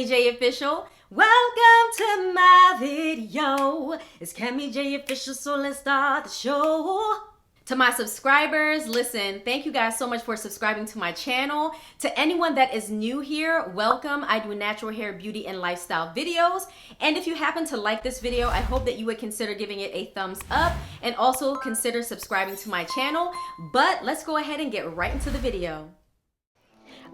Camille J Official. Welcome to my video. It's Camille J Official, so let's start the show. To my subscribers, listen, thank you guys so much for subscribing to my channel. To anyone that is new here, welcome. I do natural hair, beauty, and lifestyle videos. And if you happen to like this video, I hope that you would consider giving it a thumbs up and also consider subscribing to my channel. But let's go ahead and get right into the video.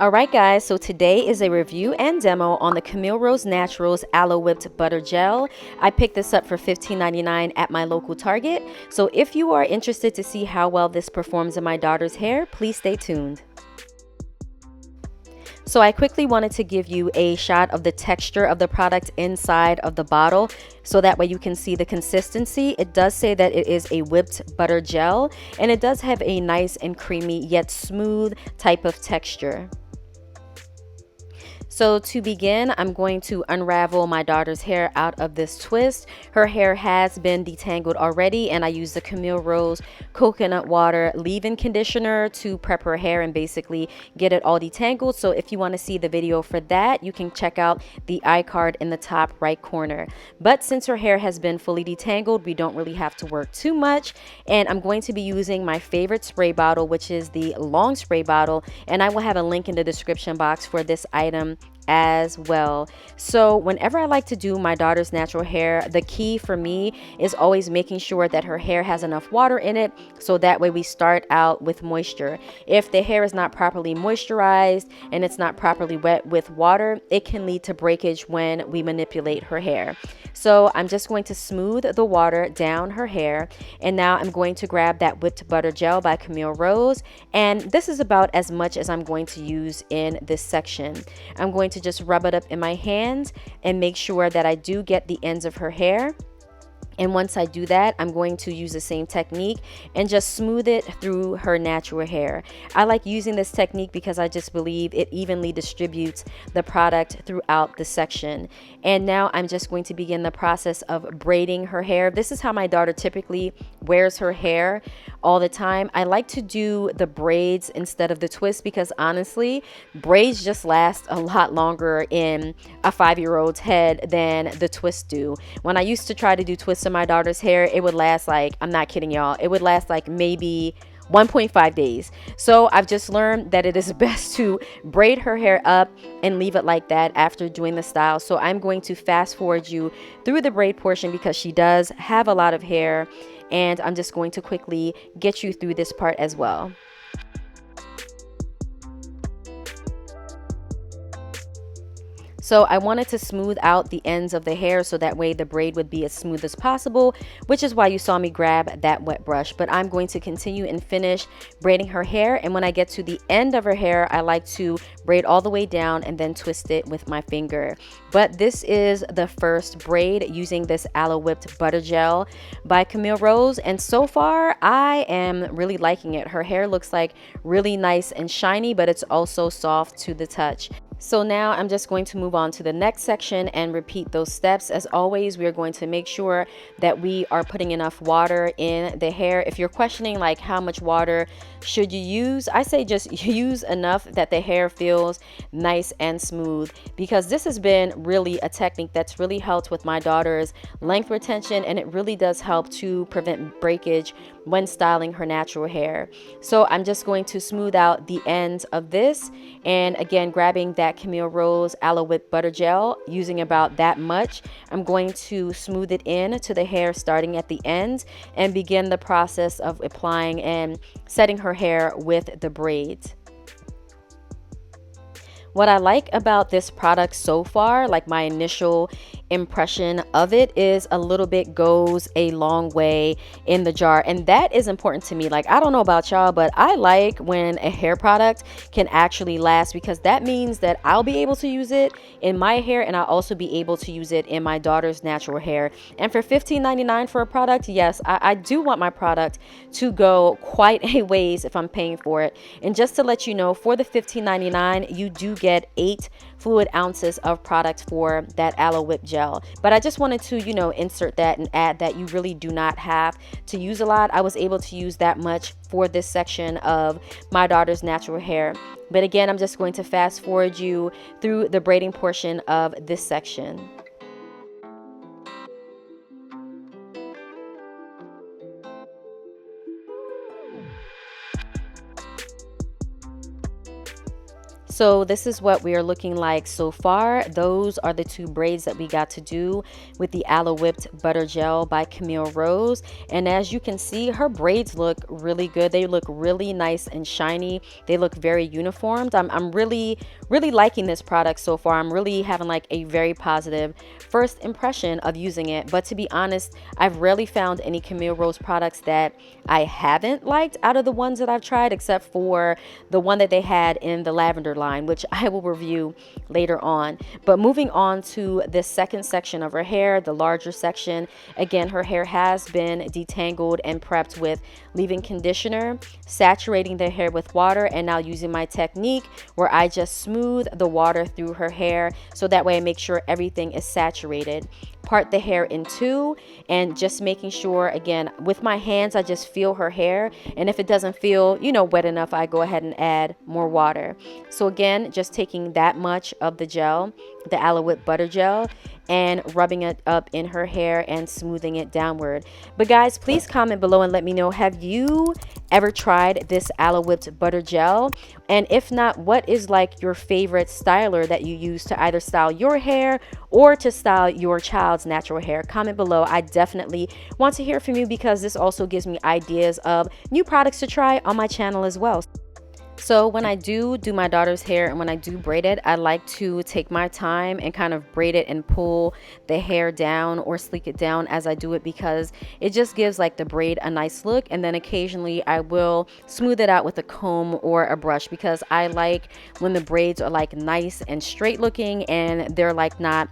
Alright guys, so today is a review and demo on the Camille Rose Naturals Aloe Whipped Butter Gel. I picked this up for $15.99 at my local Target. So if you are interested to see how well this performs in my daughter's hair, please stay tuned. So I quickly wanted to give you a shot of the texture of the product inside of the bottle so that way you can see the consistency. It does say that it is a whipped butter gel and it does have a nice and creamy yet smooth type of texture. So to begin, I'm going to unravel my daughter's hair out of this twist. Her hair has been detangled already and I use the Camille Rose coconut water leave-in conditioner to prep her hair and basically get it all detangled. So if you want to see the video for that, you can check out the iCard in the top right corner. But since her hair has been fully detangled, we don't really have to work too much. And I'm going to be using my favorite spray bottle, which is the long spray bottle. And I will have a link in the description box for this item as well. So whenever I like to do my daughter's natural hair, the key for me is always making sure that her hair has enough water in it, so that way we start out with moisture. If the hair is not properly moisturized and it's not properly wet with water, it can lead to breakage when we manipulate her hair. So I'm just going to smooth the water down her hair, and now I'm going to grab that whipped butter gel by Camille Rose, and this is about as much as I'm going to use in this section. I'm going to just rub it up in my hands and make sure that I do get the ends of her hair. And once I do that, I'm going to use the same technique and just smooth it through her natural hair. I like using this technique because I just believe it evenly distributes the product throughout the section. And now I'm just going to begin the process of braiding her hair. This is how my daughter typically wears her hair all the time. I like to do the braids instead of the twist because honestly, braids just last a lot longer in a 5-year-old's head than the twists do. When I used to try to do twists in my daughter's hair, it would last like, I'm not kidding y'all, it would last like maybe 1.5 days. So I've just learned that it is best to braid her hair up and leave it like that after doing the style. So I'm going to fast forward you through the braid portion because she does have a lot of hair, and I'm just going to quickly get you through this part as well. So I wanted to smooth out the ends of the hair so that way the braid would be as smooth as possible, which is why you saw me grab that wet brush. But I'm going to continue and finish braiding her hair. And when I get to the end of her hair, I like to braid all the way down and then twist it with my finger. But this is the first braid using this Aloe Whipped Butter Gel by Camille Rose. And so far, I am really liking it. Her hair looks like really nice and shiny, but it's also soft to the touch. So now I'm just going to move on to the next section and repeat those steps. As always, we are going to make sure that we are putting enough water in the hair. If you're questioning like how much water should you use, I say just use enough that the hair feels nice and smooth, because this has been really a technique that's really helped with my daughter's length retention, and it really does help to prevent breakage when styling her natural hair. So I'm just going to smooth out the ends of this, and again grabbing that Camille Rose Aloe Whipped Butter Gel, using about that much. I'm going to smooth it in to the hair starting at the ends and begin the process of applying and setting her hair with the braids. What I like about this product so far, like my initial impression of it, is a little bit goes a long way in the jar, and that is important to me. Like, I don't know about y'all, but I like when a hair product can actually last, because that means that I'll be able to use it in my hair and I'll also be able to use it in my daughter's natural hair. And for $15.99 for a product, yes, I do want my product to go quite a ways if I'm paying for it. And just to let you know, for the $15.99 you do get 8 fluid ounces of product for that aloe whip gel. But I just wanted to, you know, insert that and add that you really do not have to use a lot. I was able to use that much for this section of my daughter's natural hair. But again, I'm just going to fast forward you through the braiding portion of this section. So this is what we are looking like so far. Those are the two braids that we got to do with the Aloe Whipped Butter Gel by Camille Rose. And as you can see, her braids look really good. They look really nice and shiny. They look very uniformed. I'm really liking this product so far. I'm really having like a very positive first impression of using it. But to be honest, I've rarely found any Camille Rose products that I haven't liked out of the ones that I've tried, except for the one that they had in the lavender line, which I will review later on. But moving on to this second section of her hair, the larger section, again, her hair has been detangled and prepped with leave-in conditioner, saturating the hair with water, and now using my technique where I just smooth the water through her hair so that way I make sure everything is saturated. Part the hair in two and just making sure, again, with my hands, I just feel her hair, and if it doesn't feel, you know, wet enough, I go ahead and add more water. So again, just taking that much of the gel, the Aloe Whip Butter Gel, and rubbing it up in her hair and smoothing it downward. But guys, please comment below and let me know, have you ever tried this Aloe Whipped Butter Gel? And if not, what is like your favorite styler that you use to either style your hair or to style your child's natural hair? Comment below. I definitely want to hear from you because this also gives me ideas of new products to try on my channel as well. So when I do my daughter's hair and when I do braid it, I like to take my time and kind of braid it and pull the hair down or sleek it down as I do it, because it just gives like the braid a nice look. And then occasionally I will smooth it out with a comb or a brush, because I like when the braids are like nice and straight looking and they're like not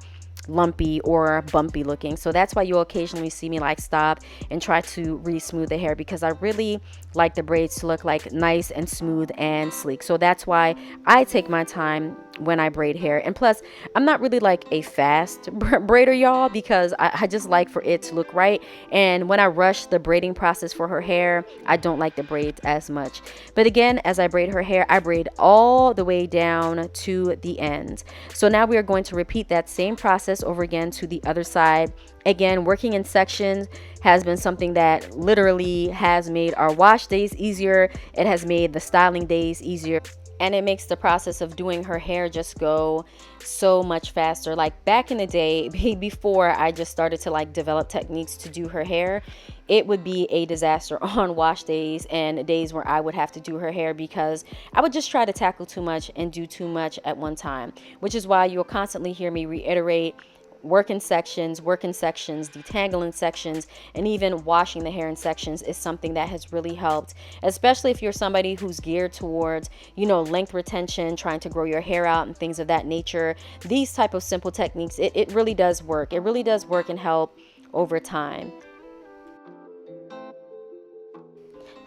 lumpy or bumpy looking. So that's why you'll occasionally see me like stop and try to re-smooth the hair, because I really like the braids to look like nice and smooth and sleek. So that's why I take my time when I braid hair. And plus, I'm not really like a fast braider, y'all, because I just like for it to look right. And when I rush the braiding process for her hair, I don't like the braids as much. But again, as I braid her hair, I braid all the way down to the ends. So now we are going to repeat that same process over again to the other side. Again, working in sections has been something that literally has made our wash days easier. It has made the styling days easier. And it makes the process of doing her hair just go so much faster. Like back in the day, before I just started to like develop techniques to do her hair, it would be a disaster on wash days and days where I would have to do her hair, because I would just try to tackle too much and do too much at one time, which is why you'll constantly hear me reiterate work in sections, detangle in sections, and even washing the hair in sections is something that has really helped, especially if you're somebody who's geared towards, you know, length retention, trying to grow your hair out and things of that nature. These type of simple techniques, it really does work. It really does work and help over time.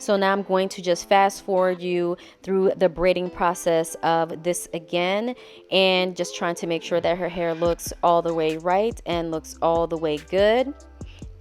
So now I'm going to just fast forward you through the braiding process of this again, and just trying to make sure that her hair looks all the way right and looks all the way good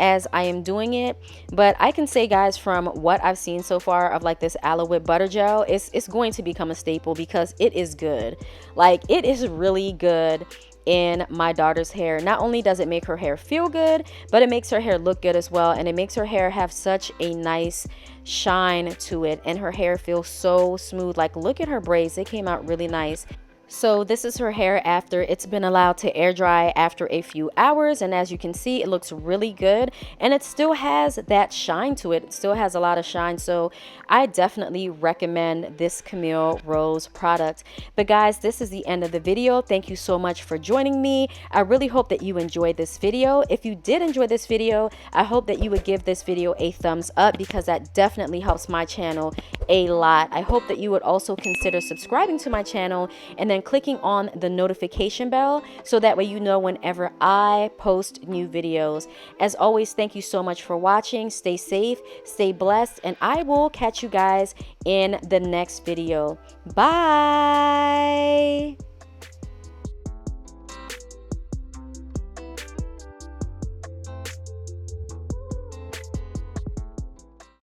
as I am doing it. But I can say, guys, from what I've seen so far of like this Aloe Whip Butter Gel, it's going to become a staple because it is good. Like, it is really good in my daughter's hair. Not only does it make her hair feel good, but it makes her hair look good as well, and it makes her hair have such a nice shine to it, and her hair feels so smooth. Like, look at her braids, they came out really nice. So this is her hair after it's been allowed to air dry after a few hours, and as you can see, it looks really good, and it still has that shine to it. It still has a lot of shine, so I definitely recommend this Camille Rose product. But guys, this is the end of the video. Thank you so much for joining me. I really hope that you enjoyed this video. If you did enjoy this video, I hope that you would give this video a thumbs up, because that definitely helps my channel a lot. I hope that you would also consider subscribing to my channel and then clicking on the notification bell, so that way you know whenever I post new videos. As always, thank you so much for watching. Stay safe, stay blessed, and I will catch you guys in the next video. Bye.